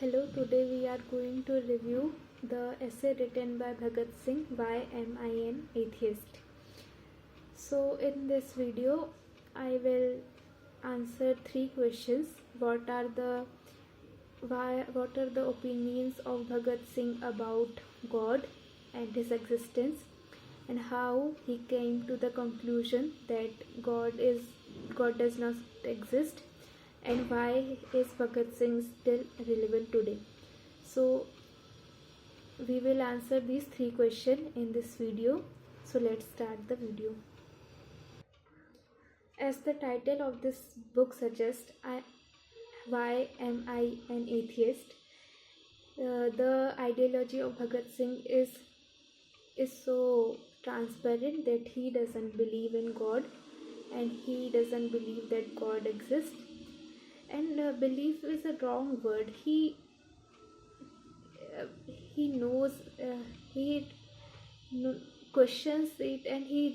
Hello, today we are going to review the essay written by Bhagat Singh, Why Am I an Atheist? So, in this video, I will answer three questions. What are the opinions of Bhagat Singh about God and his existence, and how he came to the conclusion that God does not exist, and why is Bhagat Singh still relevant today. So we will answer these three questions in this video. So let's start the video. As the title of this book suggests, why am I an atheist? The ideology of Bhagat Singh is so transparent that he doesn't believe in God, and he doesn't believe that God exists. And belief is a wrong word. He knows, he questions it, and he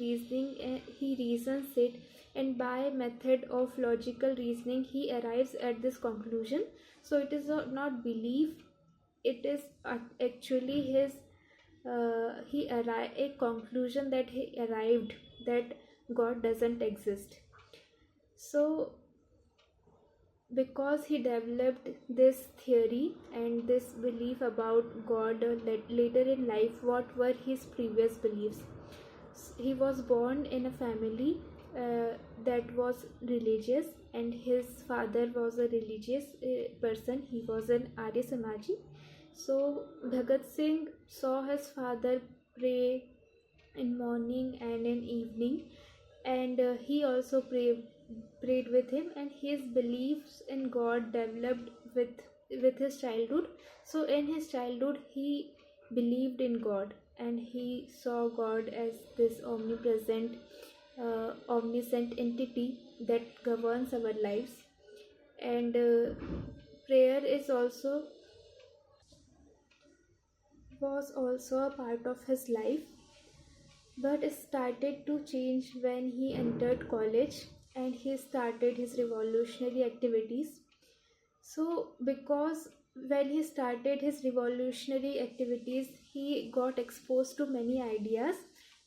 reasons it, and by method of logical reasoning he arrives at this conclusion. So it is not belief, it is actually his a conclusion that he arrived, that God doesn't exist. So because he developed this theory and this belief about God later in life, what were his previous beliefs? He was born in a family that was religious, and his father was a religious person. He was an Arya Samaji. So Bhagat Singh saw his father pray in morning and in evening, and he also prayed with him, and his beliefs in God developed with his childhood. So in his childhood he believed in God, and he saw God as this omnipresent, omniscient entity that governs our lives. And prayer was also a part of his life, but it started to change when he entered college and he started his revolutionary activities. So, because when he started his revolutionary activities, he got exposed to many ideas,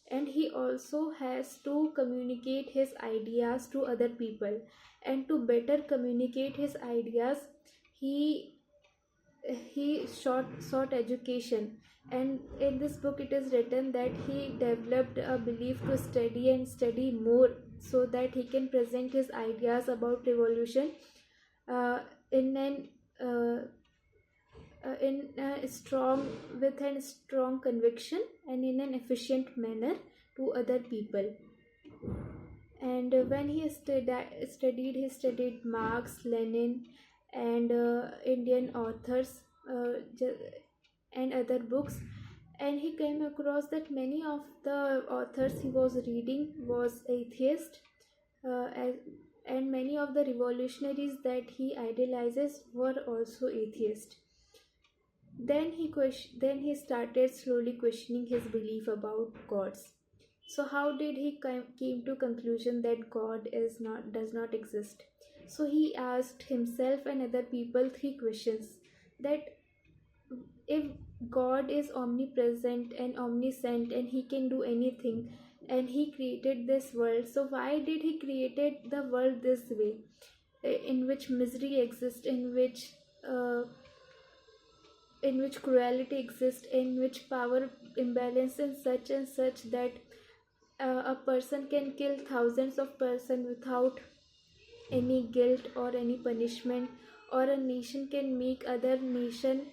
and he also has to communicate his ideas to other people. And to better communicate his ideas, he sought education. And in this book it is written that he developed a belief to study and study more, so that he can present his ideas about revolution uh, in an in a strong with a strong conviction and in an efficient manner to other people. And when he studied Marx, Lenin, and Indian authors, and other books, and he came across that many of the authors he was reading was atheist, and many of the revolutionaries that he idolizes were also atheist. Then he started slowly questioning his belief about gods. So how did he came to conclusion that God does not exist? So he asked himself and other people three questions: that if God is omnipresent and omniscient and he can do anything, and he created this world, so why did he created the world this way, in which misery exists, uh, in which cruelty exists, in which power imbalance and such that a person can kill thousands of persons without any guilt or any punishment, or a nation can make other nation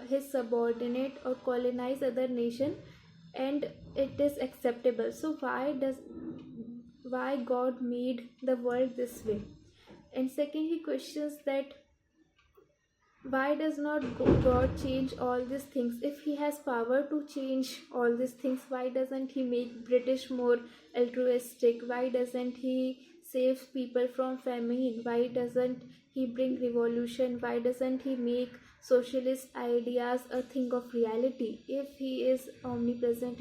his subordinate or colonize other nation, and it is acceptable. So why God made the world this way? And second, he questions that why does not God change all these things? If he has power to change all these things, why doesn't he make British more altruistic? Why doesn't he save people from famine? Why doesn't he bring revolution? Why doesn't he make socialist ideas a thing of reality if he is omniscient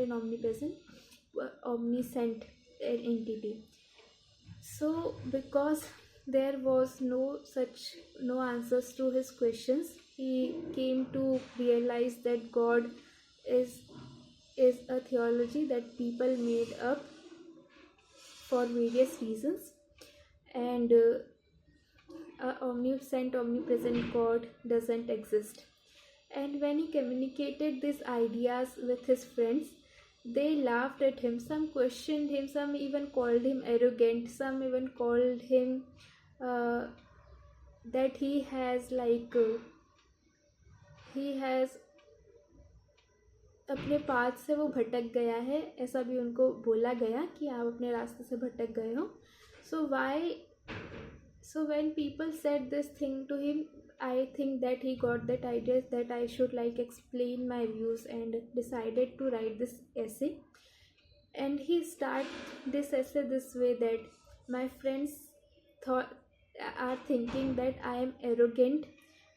entity? So because there was no answers to his questions, he came to realize that God is is a theology that people made up for various reasons, and a omniscient, omnipresent God doesn't exist. And when he communicated these ideas with his friends, they laughed at him. Some questioned him, some even called him arrogant, some even called him uh, that he has अपने path से वो भटक गया है, ऐसा भी उनको बोला गया कि आप अपने रास्ते से भटक गए हो. So when people said this thing to him, I think that he got that idea that I should explain my views, and decided to write this essay. And he started this essay this way, that my friends thought are thinking that I am arrogant,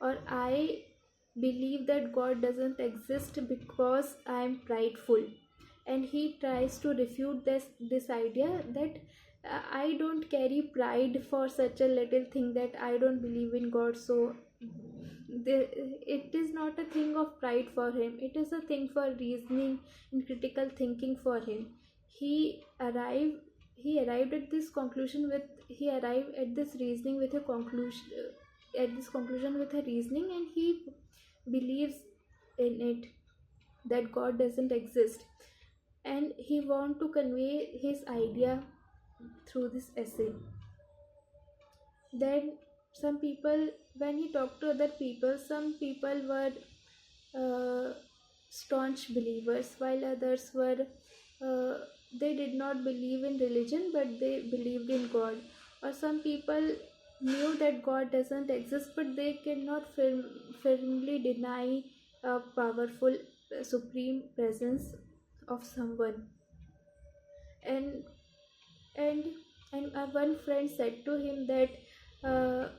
or I believe that God doesn't exist because I am prideful. And he tries to refute this idea that I don't carry pride for such a little thing, that I don't believe in God. So it is not a thing of pride for him, it is a thing for reasoning and critical thinking for him. He arrived at this conclusion with he arrived at this reasoning with a conclusion at this conclusion with a reasoning, and he believes in it that God doesn't exist, and he want to convey his idea through this essay. Then some people, when he talked to other people, some people were uh, staunch believers, while others were uh, they did not believe in religion, but they believed in God. Or some people knew that God doesn't exist, but they cannot firmly deny a powerful supreme presence of someone. And and and one friend said to him that uh,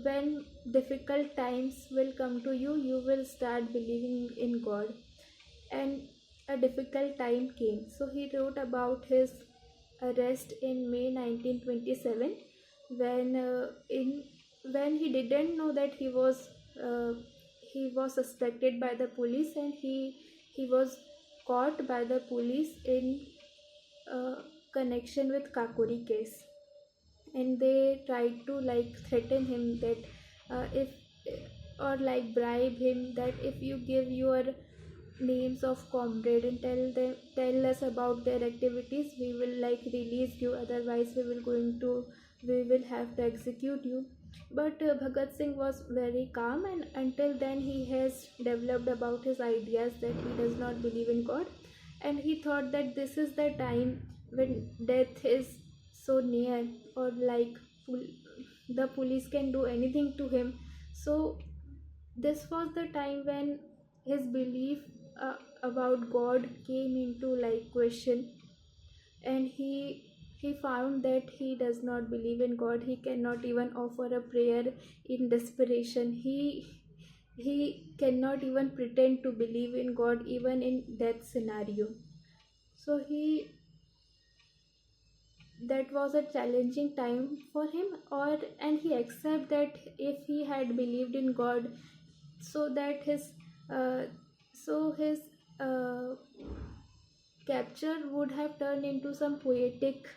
when difficult times will come to you, you will start believing in God. And a difficult time came, so he wrote about his arrest in May 1927, when when he didn't know that he was suspected by the police, and he was caught by the police in uh, connection with Kakuri case. And they tried to threaten him that if or bribe him that if you give your names of comrade and tell us about their activities, we will release you, otherwise we will have to execute you. But Bhagat Singh was very calm, and until then he has developed about his ideas that he does not believe in God. And he thought that this is the time when death is so near, or the police can do anything to him. So this was the time when his belief about God came into question. And he found that he does not believe in God. He cannot even offer a prayer in desperation. He cannot even pretend to believe in God even in death scenario. So he that was a challenging time for him, or and he accept that if he had believed in God, so that uh, his uh, capture would have turned into some poetic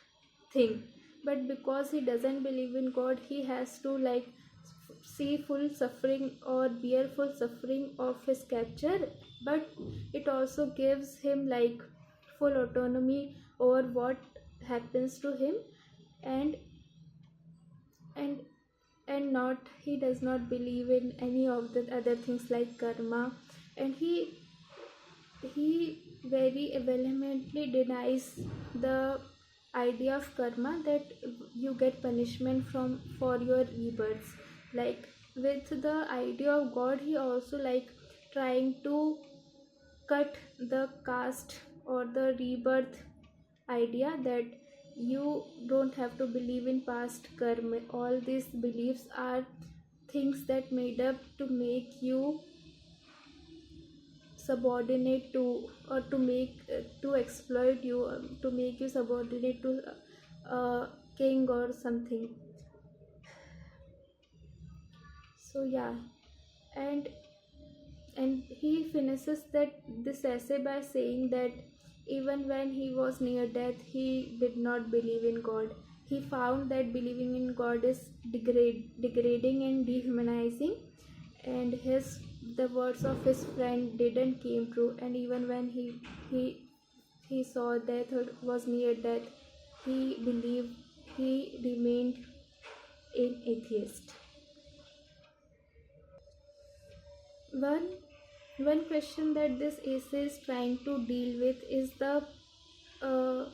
thing. But because he doesn't believe in God, he has to see full suffering or bear full suffering of his capture. But it also gives him full autonomy over what happens to him. And and and not he does not believe in any of the other things like karma. And he very vehemently denies the idea of karma, that you get punishment for your rebirths. With the idea of God, he also trying to cut the caste or the rebirth idea, that you don't have to believe in past karma. All these beliefs are things that made up to make you subordinate to, or to make to exploit you, to make you subordinate to a king or something. So yeah. and and he finishes that this essay by saying that even when he was near death, he did not believe in God. He found that believing in God is degrading and dehumanizing, and his the words of his friend didn't came true. And even when he he saw death or was near death, he believed he remained an atheist. One one question that this essay is trying to deal with uh,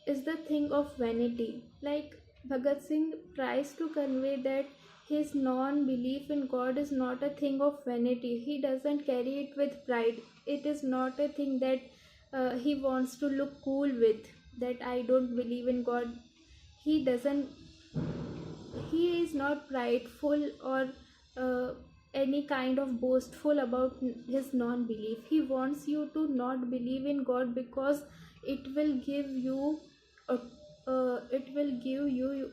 is the thing of vanity. Like, Bhagat Singh tries to convey that his non-belief in God is not a thing of vanity. He doesn't carry it with pride. It is not a thing that he wants to look cool with, that I don't believe in God. He doesn't he is not prideful or uh, any kind of boastful about his non-belief. He wants you to not believe in God because it will give you uh, it will give you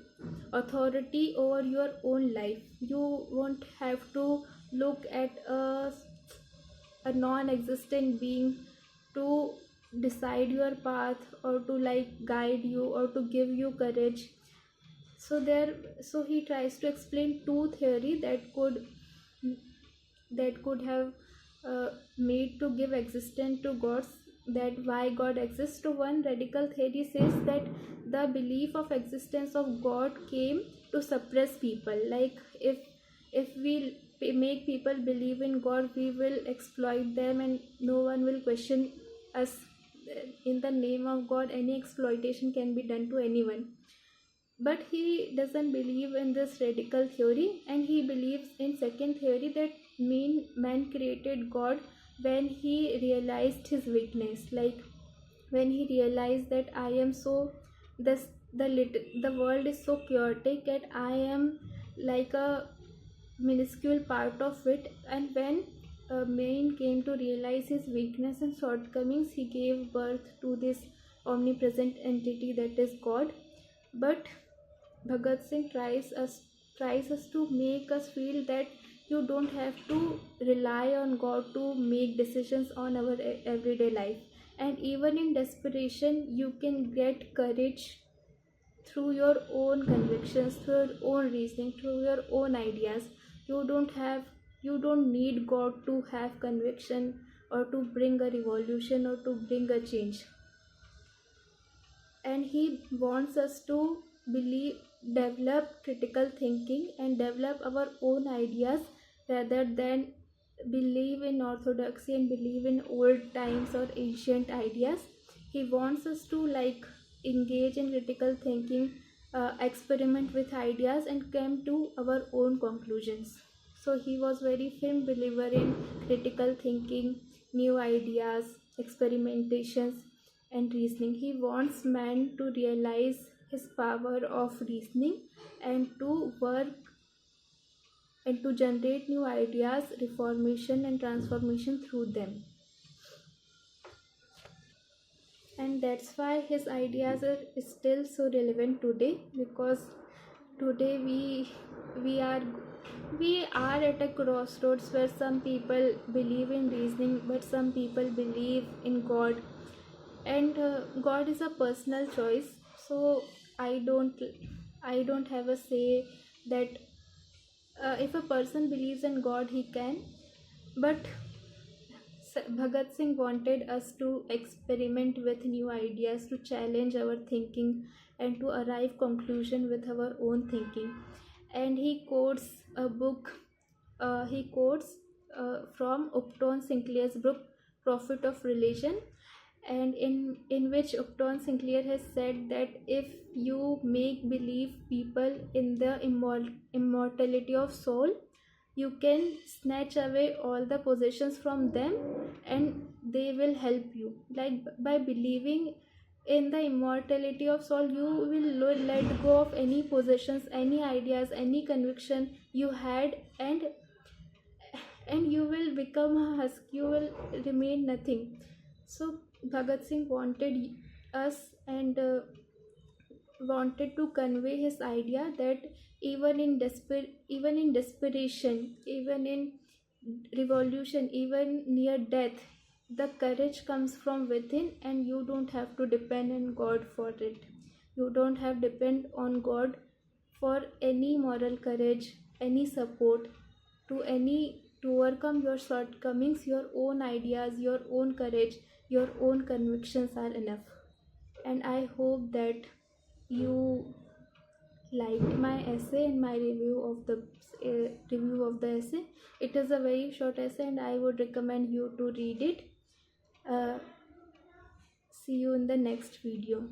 authority over your own life. You won't have to look at a non-existent being to decide your path, or to like guide you, or to give you courage. So he tries to explain two theory that could have made to give existence to gods, that why God exists. So one radical theory says that the belief of existence of God came to suppress people. Like, if we make people believe in God, we will exploit them and no one will question us. In the name of God, any exploitation can be done to anyone. But he doesn't believe in this radical theory, and he believes in second theory, that man created God when he realized his weakness. Like, when he realized that I am so this the world is so chaotic, that I am like a minuscule part of it. And when man came to realize his weakness and shortcomings, he gave birth to this omnipresent entity that is God. But Bhagat Singh tries us to make us feel that you don't have to rely on God to make decisions on our everyday life. And even in desperation, you can get courage through your own convictions, through your own reasoning, through your own ideas. You don't need God to have conviction, or to bring a revolution, or to bring a change. And he wants us to believe develop critical thinking and develop our own ideas, rather than believe in orthodoxy and believe in old times or ancient ideas. He wants us to like engage in critical thinking, experiment with ideas and come to our own conclusions. So he was very firm believer in critical thinking, new ideas, experimentations, and reasoning. He wants man to realize his power of reasoning, and to work and to generate new ideas, reformation and transformation through them. And that's why his ideas are still so relevant today, because today we are we are at a crossroads where some people believe in reasoning, but some people believe in God. And God is a personal choice. So I don't have a say that if a person believes in God, he can. But Bhagat Singh wanted us to experiment with new ideas, to challenge our thinking, and to arrive conclusion with our own thinking. And he quotes a book. He quotes from Upton Sinclair's book Prophet of Religion, and in which Upton Sinclair has said that if you make believe people in the immortality of soul, you can snatch away all the possessions from them, and they will help you. Like, by believing in the immortality of soul, you will let go of any possessions, any ideas, any conviction you had, and you will become a husk, you will remain nothing. So Bhagat Singh wanted us, and wanted to convey his idea that even in desperation, even in revolution, even near death, the courage comes from within, and you don't have to depend on God for it. You don't have depend on God for any moral courage, any support, to overcome your shortcomings. Your own ideas, your own courage, your own convictions are enough. And I hope that you liked my essay and my review of the essay. It is a very short essay, and I would recommend you to read it. uh, See you in the next video.